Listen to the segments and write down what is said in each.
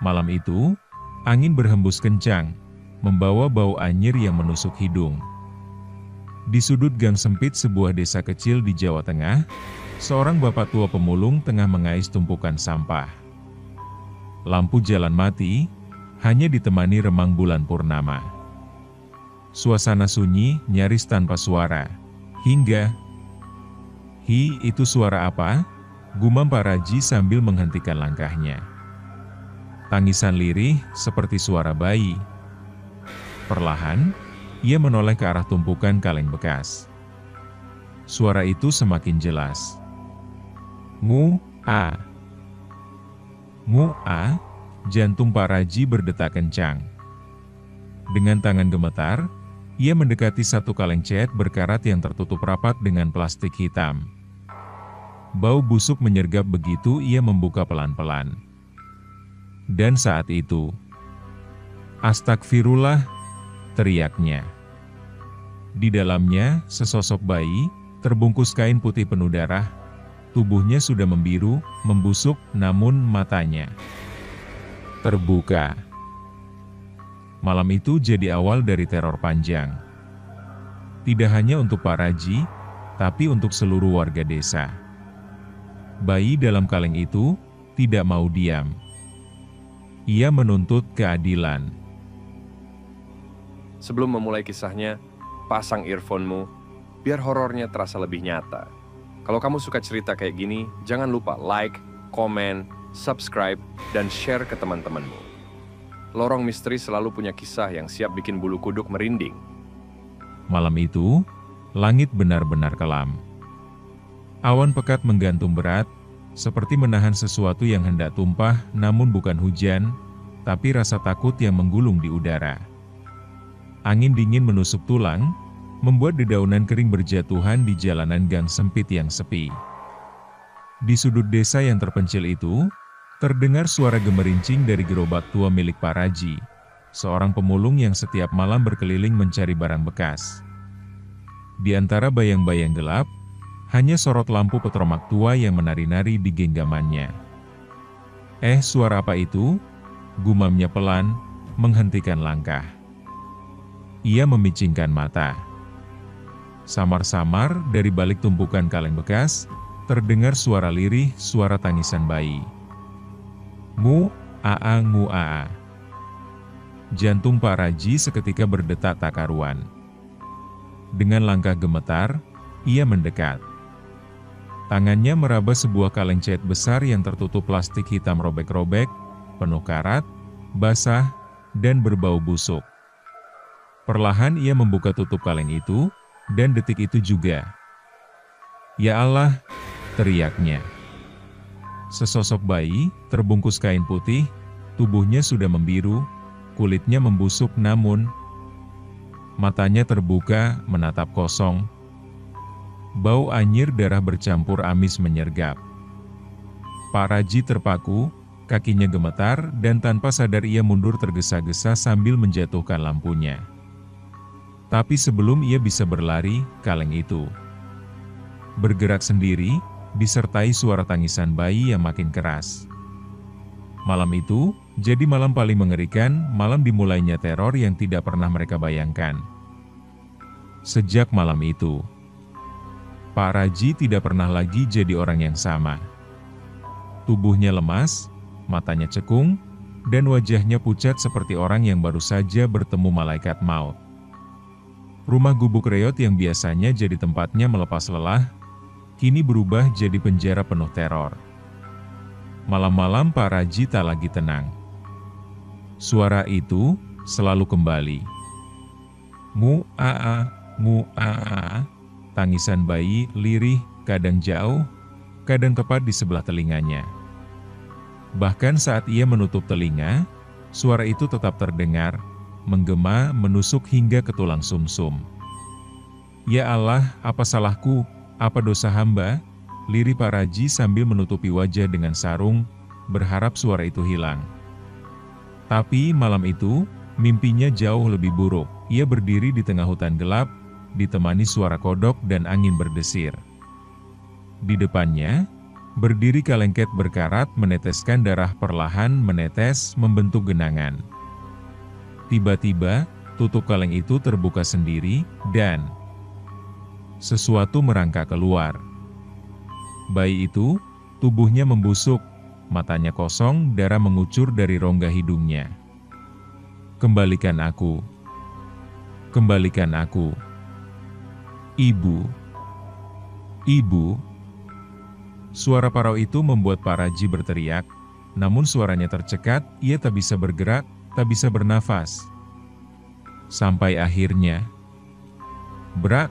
Malam itu, angin berhembus kencang, membawa bau anyir yang menusuk hidung. Di sudut gang sempit sebuah desa kecil di Jawa Tengah, seorang bapak tua pemulung tengah mengais tumpukan sampah. Lampu jalan mati, hanya ditemani remang bulan purnama. Suasana sunyi, nyaris tanpa suara, hingga "Hi, itu suara apa?" gumam Pak Raji sambil menghentikan langkahnya. Tangisan lirih, seperti suara bayi. Perlahan, ia menoleh ke arah tumpukan kaleng bekas. Suara itu semakin jelas. "Ngu-a. Ngu-a." Jantung Pak Raji berdetak kencang. Dengan tangan gemetar, ia mendekati satu kaleng cat berkarat yang tertutup rapat dengan plastik hitam. Bau busuk menyergap begitu ia membuka pelan-pelan. Dan saat itu, "Astagfirullah," teriaknya. Di dalamnya, sesosok bayi, terbungkus kain putih penuh darah. Tubuhnya sudah membiru, membusuk, namun matanya terbuka. Malam itu jadi awal dari teror panjang. Tidak hanya untuk Pak Raji, tapi untuk seluruh warga desa. Bayi dalam kaleng itu tidak mau diam. Ia menuntut keadilan. Sebelum memulai kisahnya, pasang earphone-mu, biar horornya terasa lebih nyata. Kalau kamu suka cerita kayak gini, jangan lupa like, komen, subscribe, dan share ke teman-temanmu. Lorong Misteri selalu punya kisah yang siap bikin bulu kuduk merinding. Malam itu, langit benar-benar kelam. Awan pekat menggantung berat, seperti menahan sesuatu yang hendak tumpah, namun bukan hujan, tapi rasa takut yang menggulung di udara. Angin dingin menusuk tulang, membuat dedaunan kering berjatuhan di jalanan gang sempit yang sepi. Di sudut desa yang terpencil itu, terdengar suara gemerincing dari gerobak tua milik Pak Raji, seorang pemulung yang setiap malam berkeliling mencari barang bekas. Di antara bayang-bayang gelap, hanya sorot lampu petromak tua yang menari-nari di genggamannya. Suara apa itu?" gumamnya pelan, menghentikan langkah. Ia memicingkan mata. Samar-samar dari balik tumpukan kaleng bekas, terdengar suara lirih, suara tangisan bayi. "Ngu-a-a, ngu-a-a." Jantung Pak Raji seketika berdetak tak karuan. Dengan langkah gemetar, ia mendekat. Tangannya meraba sebuah kaleng cat besar yang tertutup plastik hitam robek-robek, penuh karat, basah, dan berbau busuk. Perlahan ia membuka tutup kaleng itu, dan detik itu juga, "Ya Allah!" teriaknya. Sesosok bayi, terbungkus kain putih, tubuhnya sudah membiru, kulitnya membusuk namun matanya terbuka, menatap kosong. Bau anyir darah bercampur amis menyergap. Pak Raji terpaku, kakinya gemetar, dan tanpa sadar ia mundur tergesa-gesa sambil menjatuhkan lampunya. Tapi sebelum ia bisa berlari, kaleng itu bergerak sendiri, disertai suara tangisan bayi yang makin keras. Malam itu, jadi malam paling mengerikan, malam dimulainya teror yang tidak pernah mereka bayangkan. Sejak malam itu, Pak Raji tidak pernah lagi jadi orang yang sama. Tubuhnya lemas, matanya cekung, dan wajahnya pucat seperti orang yang baru saja bertemu malaikat maut. Rumah gubuk reot yang biasanya jadi tempatnya melepas lelah, kini berubah jadi penjara penuh teror. Malam-malam Pak Raji tak lagi tenang. Suara itu selalu kembali. "Ngu-a-a, ngu-a-a." Tangisan bayi lirih, kadang jauh, kadang tepat di sebelah telinganya. Bahkan saat ia menutup telinga, suara itu tetap terdengar, menggema, menusuk hingga ke tulang sumsum. "Ya Allah, apa salahku? Apa dosa hamba?" lirih Pak Raji sambil menutupi wajah dengan sarung, berharap suara itu hilang. Tapi malam itu, mimpinya jauh lebih buruk. Ia berdiri di tengah hutan gelap, ditemani suara kodok dan angin berdesir. Di depannya, Berdiri kalengket berkarat meneteskan darah perlahan menetes membentuk genangan. Tiba-tiba, tutup kaleng itu terbuka sendiri, dan sesuatu merangkak keluar. Bayi itu, tubuhnya membusuk, matanya kosong, darah mengucur dari rongga hidungnya. Kembalikan aku. Kembalikan aku. Ibu. Ibu. Suara parau itu membuat Pak Raji berteriak, namun suaranya tercekat, ia tak bisa bergerak, tak bisa bernafas. Sampai akhirnya, brak,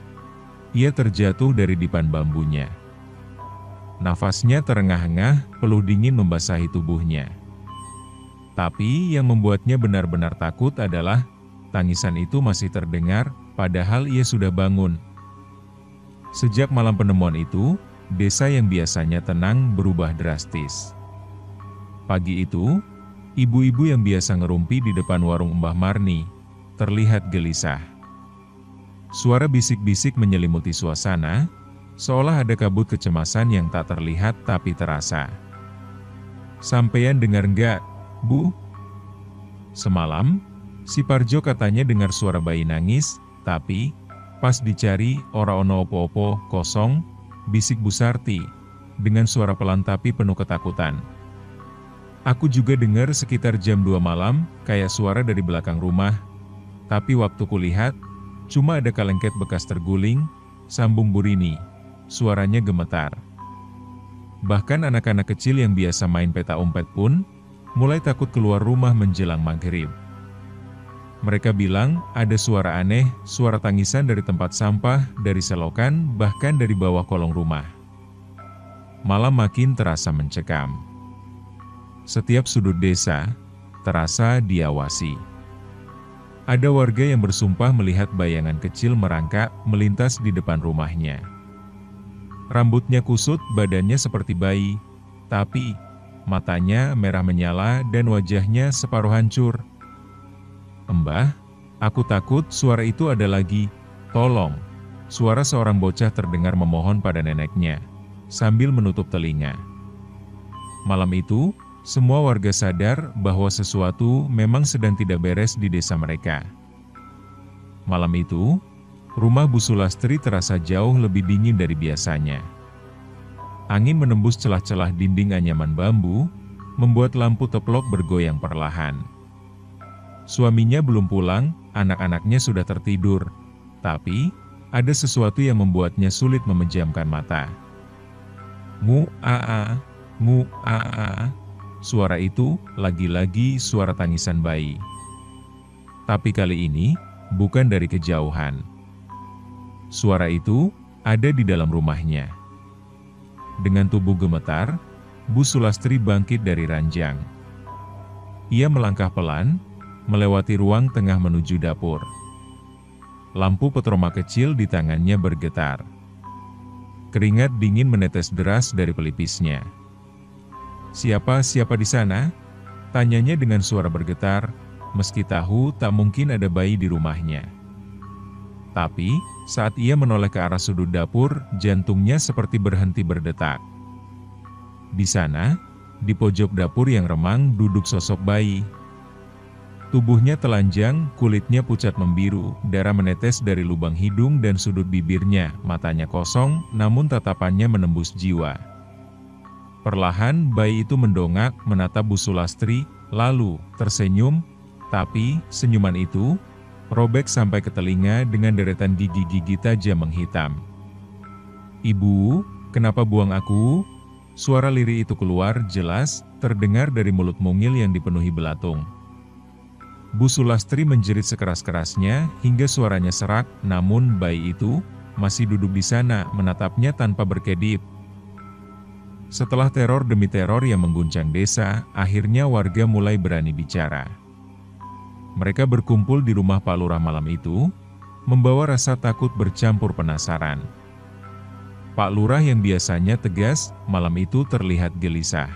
ia terjatuh dari dipan bambunya. Nafasnya terengah-engah, peluh dingin membasahi tubuhnya. Tapi yang membuatnya benar-benar takut adalah, tangisan itu masih terdengar, padahal ia sudah bangun. Sejak malam penemuan itu, desa yang biasanya tenang berubah drastis. Pagi itu, ibu-ibu yang biasa ngerumpi di depan warung Mbah Marni, terlihat gelisah. Suara bisik-bisik menyelimuti suasana, seolah ada kabut kecemasan yang tak terlihat tapi terasa. "Sampeyan dengar nggak, Bu?" Semalam, si Parjo katanya dengar suara bayi nangis, tapi pas dicari, ora ono opo-opo, kosong, bisik Bu Sarti, dengan suara pelan tapi penuh ketakutan. "Aku juga dengar sekitar jam 2 malam, kayak suara dari belakang rumah. Tapi waktu kulihat, cuma ada kalengket bekas terguling," sambung Bu Rini. Suaranya gemetar. Bahkan anak-anak kecil yang biasa main peta umpet pun, mulai takut keluar rumah menjelang maghrib. Mereka bilang ada suara aneh, suara tangisan dari tempat sampah, dari selokan, bahkan dari bawah kolong rumah. Malam makin terasa mencekam. Setiap sudut desa, terasa diawasi. Ada warga yang bersumpah melihat bayangan kecil merangkak, melintas di depan rumahnya. Rambutnya kusut, badannya seperti bayi, tapi matanya merah menyala dan wajahnya separuh hancur. "Mbah, aku takut." Suara itu ada lagi. "Tolong." Suara seorang bocah terdengar memohon pada neneknya, sambil menutup telinga. Malam itu, semua warga sadar bahwa sesuatu memang sedang tidak beres di desa mereka. Malam itu, rumah Bu Sulastri terasa jauh lebih dingin dari biasanya. Angin menembus celah-celah dinding anyaman bambu, membuat lampu teplok bergoyang perlahan. Suaminya belum pulang, anak-anaknya sudah tertidur, tapi ada sesuatu yang membuatnya sulit memejamkan mata. "Ngu-a-a, ngu-a-a." Suara itu lagi-lagi suara tangisan bayi. Tapi kali ini bukan dari kejauhan. Suara itu ada di dalam rumahnya. Dengan tubuh gemetar, Bu Sulastri bangkit dari ranjang. Ia melangkah pelan, melewati ruang tengah menuju dapur. Lampu petroma kecil di tangannya bergetar. Keringat dingin menetes deras dari pelipisnya. Siapa di sana?" Tanyanya dengan suara bergetar, meski tahu tak mungkin ada bayi di rumahnya. Tapi, saat ia menoleh ke arah sudut dapur, jantungnya seperti berhenti berdetak. Di sana, di pojok dapur yang remang, duduk sosok bayi. Tubuhnya telanjang, kulitnya pucat membiru, darah menetes dari lubang hidung dan sudut bibirnya, matanya kosong, namun tatapannya menembus jiwa. Perlahan, bayi itu mendongak, menatap Bu Sulastri, lalu tersenyum, tapi senyuman itu robek sampai ke telinga dengan deretan gigi-gigi tajam menghitam. "Ibu, kenapa buang aku?" Suara lirih itu keluar jelas, terdengar dari mulut mungil yang dipenuhi belatung. Bu Sulastri menjerit sekeras-kerasnya hingga suaranya serak, namun bayi itu masih duduk di sana menatapnya tanpa berkedip. Setelah teror demi teror yang mengguncang desa, akhirnya warga mulai berani bicara. Mereka berkumpul di rumah Pak Lurah malam itu, membawa rasa takut bercampur penasaran. Pak Lurah yang biasanya tegas, malam itu terlihat gelisah.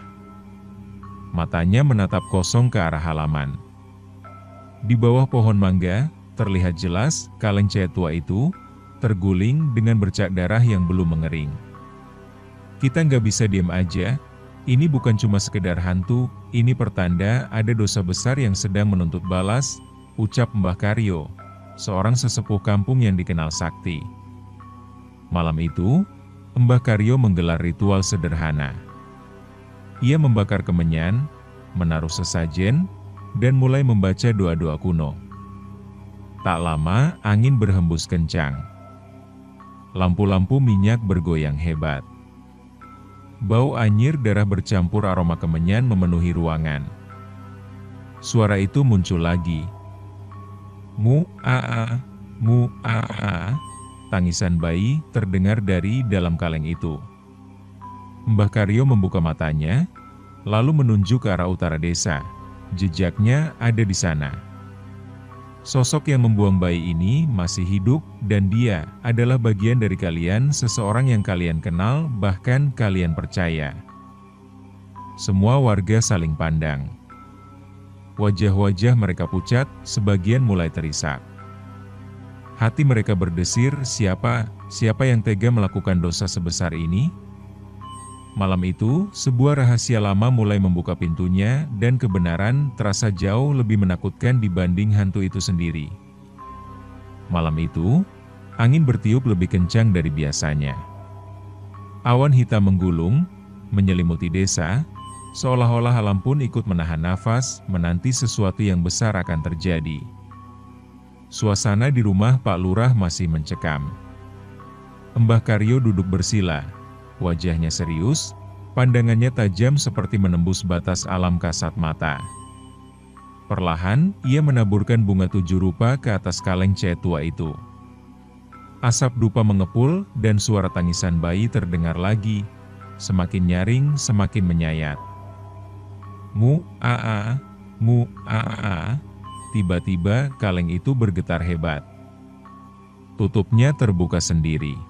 Matanya menatap kosong ke arah halaman. Di bawah pohon mangga, terlihat jelas kaleng cahaya tua itu terguling dengan bercak darah yang belum mengering. Kita nggak bisa diam aja, ini bukan cuma sekedar hantu, ini pertanda ada dosa besar yang sedang menuntut balas, ucap Mbah Karyo, seorang sesepuh kampung yang dikenal sakti. Malam itu, Mbah Karyo menggelar ritual sederhana. Ia membakar kemenyan, menaruh sesajen, dan mulai membaca doa-doa kuno. Tak lama, angin berhembus kencang. Lampu-lampu minyak bergoyang hebat. Bau anyir darah bercampur aroma kemenyan memenuhi ruangan. Suara itu muncul lagi. Mu-a-a, mu-a-a. Tangisan bayi terdengar dari dalam kaleng itu. Mbah Karyo membuka matanya, lalu menunjuk ke arah utara desa. Jejaknya ada di sana. Sosok yang membuang bayi ini masih hidup dan dia adalah bagian dari kalian, seseorang yang kalian kenal, bahkan kalian percaya. Semua warga saling pandang. Wajah-wajah mereka pucat, sebagian mulai terisak. Hati mereka berdesir, siapa yang tega melakukan dosa sebesar ini? Malam itu, sebuah rahasia lama mulai membuka pintunya dan kebenaran terasa jauh lebih menakutkan dibanding hantu itu sendiri. Malam itu, angin bertiup lebih kencang dari biasanya. Awan hitam menggulung, menyelimuti desa, seolah-olah alam pun ikut menahan nafas, menanti sesuatu yang besar akan terjadi. Suasana di rumah Pak Lurah masih mencekam. Mbah Karyo duduk bersila. Wajahnya serius, pandangannya tajam seperti menembus batas alam kasat mata. Perlahan, ia menaburkan bunga 7 rupa ke atas kaleng cat tua itu. Asap dupa mengepul dan suara tangisan bayi terdengar lagi, semakin nyaring, semakin menyayat. Mu-a-a, mu-a-a. Tiba-tiba kaleng itu bergetar hebat. Tutupnya terbuka sendiri.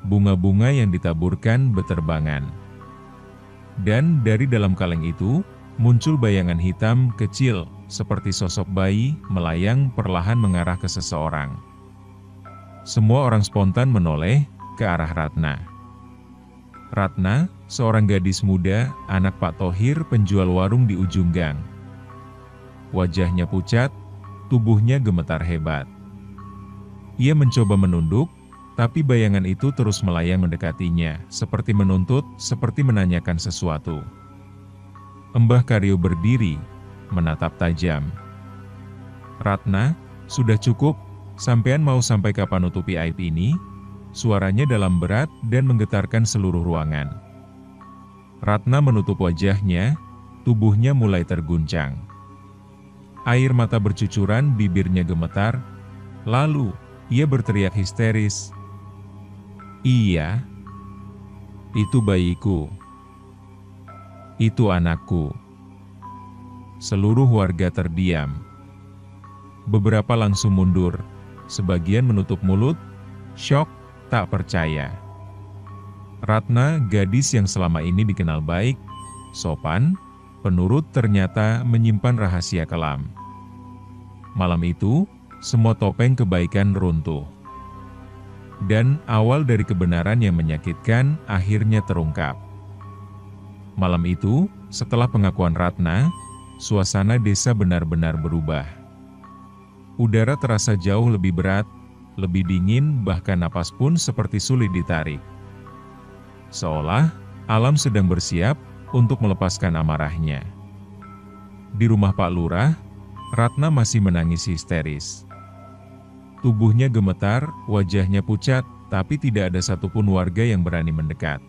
Bunga-bunga yang ditaburkan beterbangan. Dan dari dalam kaleng itu, muncul bayangan hitam kecil, seperti sosok bayi, melayang perlahan mengarah ke seseorang. Semua orang spontan menoleh ke arah Ratna. Ratna, seorang gadis muda, anak Pak Thohir, penjual warung di ujung gang. Wajahnya pucat, tubuhnya gemetar hebat. Ia mencoba menunduk, tapi bayangan itu terus melayang mendekatinya, seperti menuntut, seperti menanyakan sesuatu. Mbah Karyo berdiri, menatap tajam. Ratna, sudah cukup, sampean mau sampai kapan nutupi aib ini? Suaranya dalam berat dan menggetarkan seluruh ruangan. Ratna menutup wajahnya, tubuhnya mulai terguncang. Air mata bercucuran, bibirnya gemetar, lalu ia berteriak histeris. Iya, itu bayiku. Itu anakku. Seluruh warga terdiam. Beberapa langsung mundur, sebagian menutup mulut, syok, tak percaya. Ratna, gadis yang selama ini dikenal baik, sopan, penurut, ternyata menyimpan rahasia kelam. Malam itu, semua topeng kebaikan runtuh. Dan awal dari kebenaran yang menyakitkan akhirnya terungkap. Malam itu, setelah pengakuan Ratna, suasana desa benar-benar berubah. Udara terasa jauh lebih berat, lebih dingin, bahkan napas pun seperti sulit ditarik. Seolah alam sedang bersiap untuk melepaskan amarahnya. Di rumah Pak Lurah, Ratna masih menangis histeris. Tubuhnya gemetar, wajahnya pucat, tapi tidak ada satupun warga yang berani mendekat.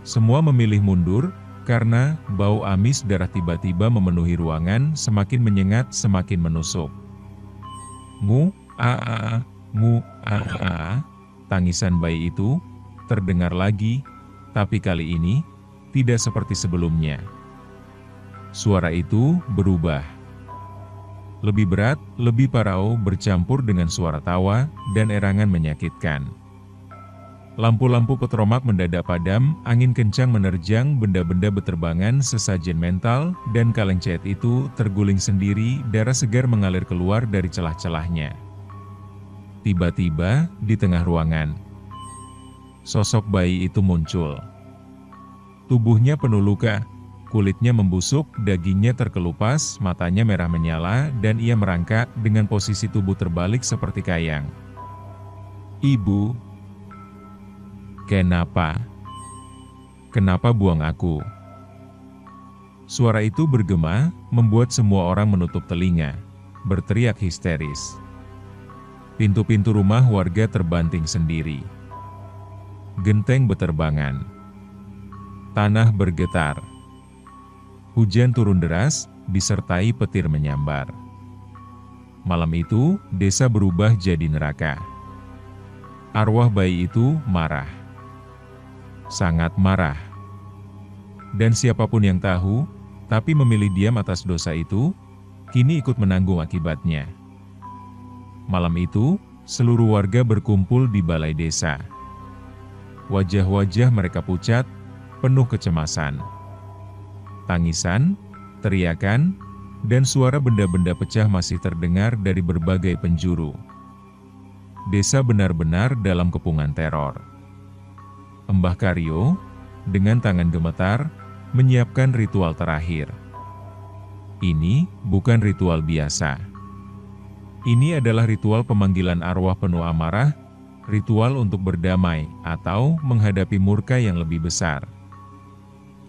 Semua memilih mundur, karena bau amis darah tiba-tiba memenuhi ruangan, semakin menyengat, semakin menusuk. Mu-a-a, mu-a-a. Tangisan bayi itu terdengar lagi, tapi kali ini tidak seperti sebelumnya. Suara itu berubah. Lebih berat, lebih parau, bercampur dengan suara tawa dan erangan menyakitkan. Lampu-lampu petromak mendadak padam, angin kencang menerjang benda-benda beterbangan, sesajen mental, dan kaleng cat itu terguling sendiri, darah segar mengalir keluar dari celah-celahnya. Tiba-tiba, di tengah ruangan, Sosok bayi itu muncul. Tubuhnya penuh luka, kulitnya membusuk, dagingnya terkelupas, matanya merah menyala, dan ia merangkak dengan posisi tubuh terbalik seperti kayang. "Ibu, kenapa? Kenapa buang aku?" Suara itu bergema, membuat semua orang menutup telinga, berteriak histeris. Pintu-pintu rumah warga terbanting sendiri. Genteng beterbangan. Tanah bergetar. Hujan turun deras, disertai petir menyambar. Malam itu, desa berubah jadi neraka. Arwah bayi itu marah. Sangat marah. Dan siapapun yang tahu, tapi memilih diam atas dosa itu, kini ikut menanggung akibatnya. Malam itu, seluruh warga berkumpul di balai desa. Wajah-wajah mereka pucat, penuh kecemasan. Tangisan, teriakan, dan suara benda-benda pecah masih terdengar dari berbagai penjuru. Desa benar-benar dalam kepungan teror. Mbah Karyo, dengan tangan gemetar, menyiapkan ritual terakhir. Ini bukan ritual biasa. Ini adalah ritual pemanggilan arwah penuh amarah, ritual untuk berdamai atau menghadapi murka yang lebih besar.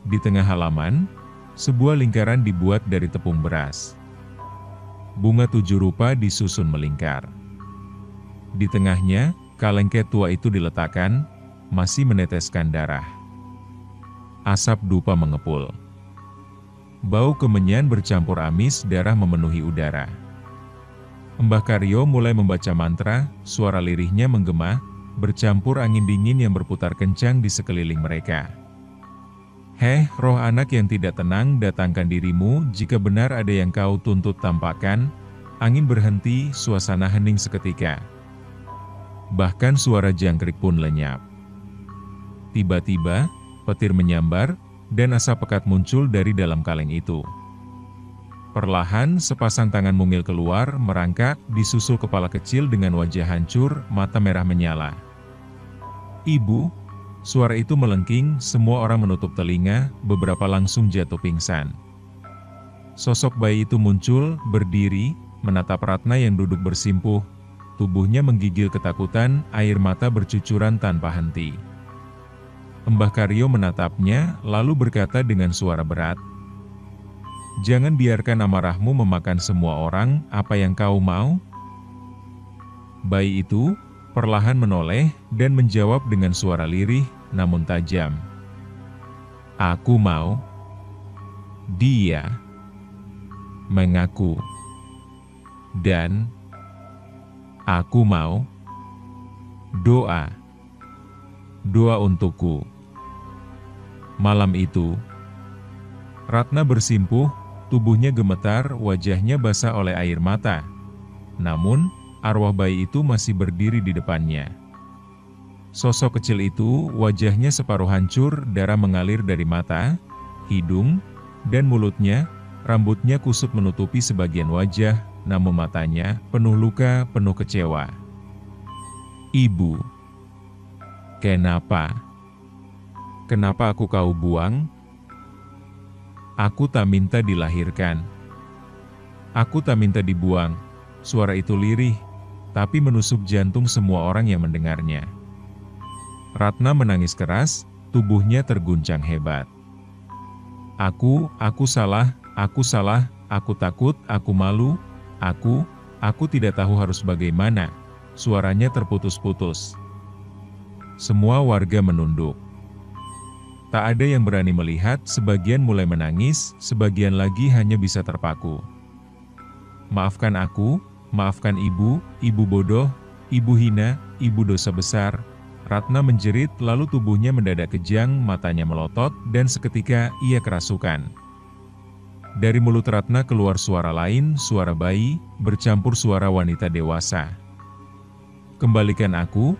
Di tengah halaman, sebuah lingkaran dibuat dari tepung beras. Bunga 7 rupa disusun melingkar. Di tengahnya, kalengket tua itu diletakkan, masih meneteskan darah. Asap dupa mengepul. Bau kemenyan bercampur amis darah memenuhi udara. Mbah Karyo mulai membaca mantra, suara lirihnya menggema, bercampur angin dingin yang berputar kencang di sekeliling mereka. "Heh, roh anak yang tidak tenang, datangkan dirimu, jika benar ada yang kau tuntut tampakkan." Angin berhenti, suasana hening seketika. Bahkan suara jangkrik pun lenyap. Tiba-tiba, petir menyambar, dan asap pekat muncul dari dalam kaleng itu. Perlahan, sepasang tangan mungil keluar, merangkak, disusul kepala kecil dengan wajah hancur, mata merah menyala. "Ibu!" Suara itu melengking, semua orang menutup telinga, beberapa langsung jatuh pingsan. Sosok bayi itu muncul, berdiri, menatap Ratna yang duduk bersimpuh, tubuhnya menggigil ketakutan, air mata bercucuran tanpa henti. Mbah Karyo menatapnya, lalu berkata dengan suara berat, "Jangan biarkan amarahmu memakan semua orang, apa yang kau mau?" Bayi itu perlahan menoleh dan menjawab dengan suara lirih, namun tajam. "Aku mau." Dia mengaku. Dan aku mau doa. Doa untukku. Malam itu, Ratna bersimpuh, tubuhnya gemetar, wajahnya basah oleh air mata. Namun, arwah bayi itu masih berdiri di depannya. Sosok kecil itu, wajahnya separuh hancur, darah mengalir dari mata, hidung, dan mulutnya, rambutnya kusut menutupi sebagian wajah, namun matanya penuh luka, penuh kecewa. "Ibu, kenapa? Kenapa aku kau buang? Aku tak minta dilahirkan. Aku tak minta dibuang." Suara itu lirih, tapi menusuk jantung semua orang yang mendengarnya. Ratna menangis keras, tubuhnya terguncang hebat. Aku salah, aku takut, aku malu, aku tidak tahu harus bagaimana." Suaranya terputus-putus. Semua warga menunduk. Tak ada yang berani melihat, sebagian mulai menangis, sebagian lagi hanya bisa terpaku. "Maafkan aku, maafkan ibu, ibu bodoh, ibu hina, ibu dosa besar." Ratna menjerit, lalu tubuhnya mendadak kejang, matanya melotot, dan seketika ia kerasukan. Dari mulut Ratna keluar suara lain, suara bayi, bercampur suara wanita dewasa. Kembalikan aku,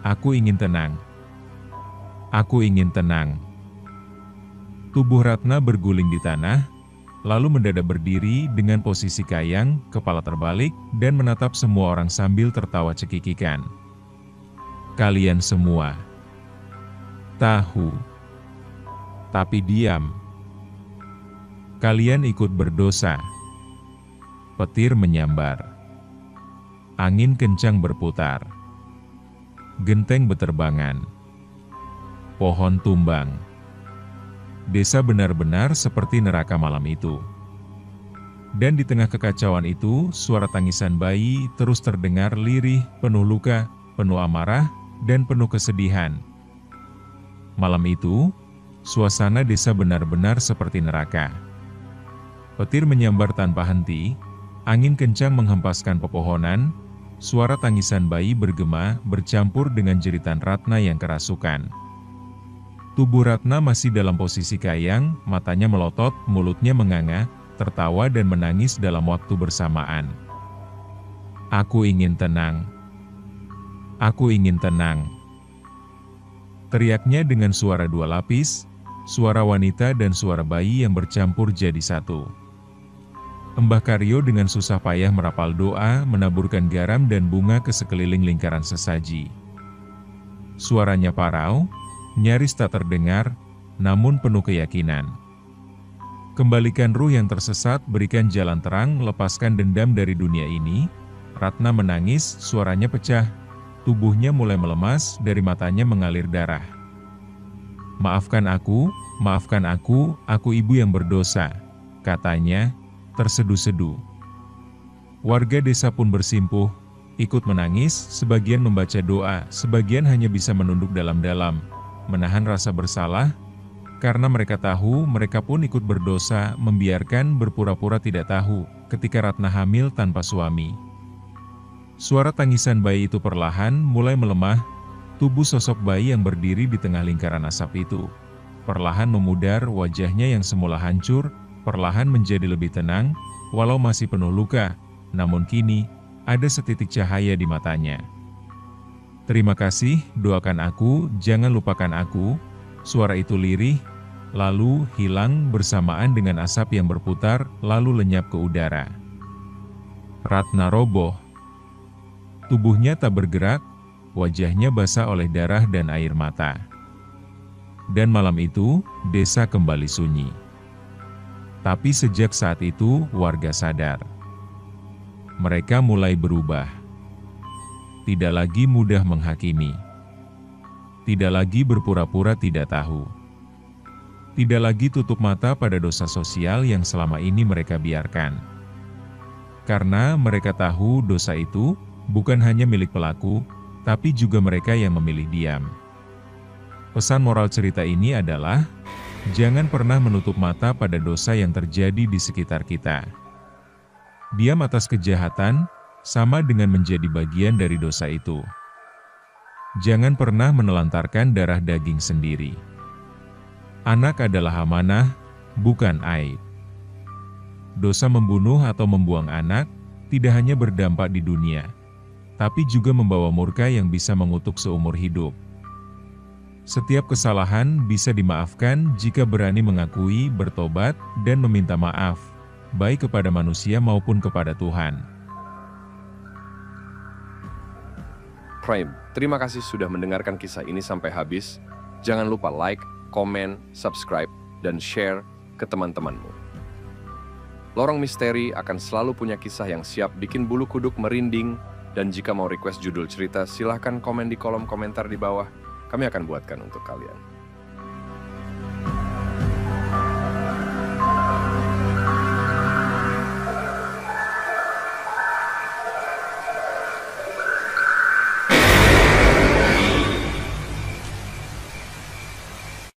aku ingin tenang. Aku ingin tenang." Tubuh Ratna berguling di tanah, lalu mendadak berdiri dengan posisi kayang, kepala terbalik, dan menatap semua orang sambil tertawa cekikikan. Kalian semua tahu, tapi diam. Kalian ikut berdosa. Petir menyambar. Angin kencang berputar. Genteng beterbangan. Pohon tumbang. Desa benar-benar seperti neraka malam itu. Dan di tengah kekacauan itu, suara tangisan bayi terus terdengar lirih, penuh luka, penuh amarah, dan penuh kesedihan. Malam itu, suasana desa benar-benar seperti neraka. Petir menyambar tanpa henti, angin kencang menghempaskan pepohonan, suara tangisan bayi bergema bercampur dengan jeritan Ratna yang kerasukan. Tubuh Ratna masih dalam posisi kayang, matanya melotot, mulutnya menganga, tertawa dan menangis dalam waktu bersamaan. Aku ingin tenang. Aku ingin tenang. Teriaknya dengan suara dua lapis, suara wanita dan suara bayi yang bercampur jadi satu. Mbah Karyo dengan susah payah merapal doa, menaburkan garam dan bunga ke sekeliling lingkaran sesaji. Suaranya parau, nyaris tak terdengar, namun penuh keyakinan. Kembalikan ruh yang tersesat, berikan jalan terang, lepaskan dendam dari dunia ini. Ratna menangis, suaranya pecah, tubuhnya mulai melemas, dari matanya mengalir darah. Maafkan aku ibu yang berdosa, katanya, terseduh-seduh. Warga desa pun bersimpuh, ikut menangis, sebagian membaca doa, sebagian hanya bisa menunduk dalam-dalam, menahan rasa bersalah, karena mereka tahu mereka pun ikut berdosa membiarkan berpura-pura tidak tahu ketika Ratna hamil tanpa suami. Suara tangisan bayi itu perlahan mulai melemah, tubuh sosok bayi yang berdiri di tengah lingkaran asap itu perlahan memudar, wajahnya yang semula hancur, perlahan menjadi lebih tenang, walau masih penuh luka, namun kini ada setitik cahaya di matanya. Terima kasih, doakan aku, jangan lupakan aku. Suara itu lirih, lalu hilang bersamaan dengan asap yang berputar, lalu lenyap ke udara. Ratna roboh. Tubuhnya tak bergerak, wajahnya basah oleh darah dan air mata. Dan malam itu, desa kembali sunyi. Tapi sejak saat itu, warga sadar. Mereka mulai berubah. Tidak lagi mudah menghakimi. Tidak lagi berpura-pura tidak tahu. Tidak lagi tutup mata pada dosa sosial yang selama ini mereka biarkan. Karena mereka tahu dosa itu bukan hanya milik pelaku, tapi juga mereka yang memilih diam. Pesan moral cerita ini adalah, jangan pernah menutup mata pada dosa yang terjadi di sekitar kita. Diam atas kejahatan, sama dengan menjadi bagian dari dosa itu. Jangan pernah menelantarkan darah daging sendiri. Anak adalah amanah, bukan aib. Dosa membunuh atau membuang anak, tidak hanya berdampak di dunia, tapi juga membawa murka yang bisa mengutuk seumur hidup. Setiap kesalahan bisa dimaafkan jika berani mengakui, bertobat, dan meminta maaf, baik kepada manusia maupun kepada Tuhan. Prime, terima kasih sudah mendengarkan kisah ini sampai habis. Jangan lupa like, komen, subscribe, dan share ke teman-temanmu. Lorong Misteri akan selalu punya kisah yang siap bikin bulu kuduk merinding, dan jika mau request judul cerita, silahkan komen di kolom komentar di bawah. Kami akan buatkan untuk kalian.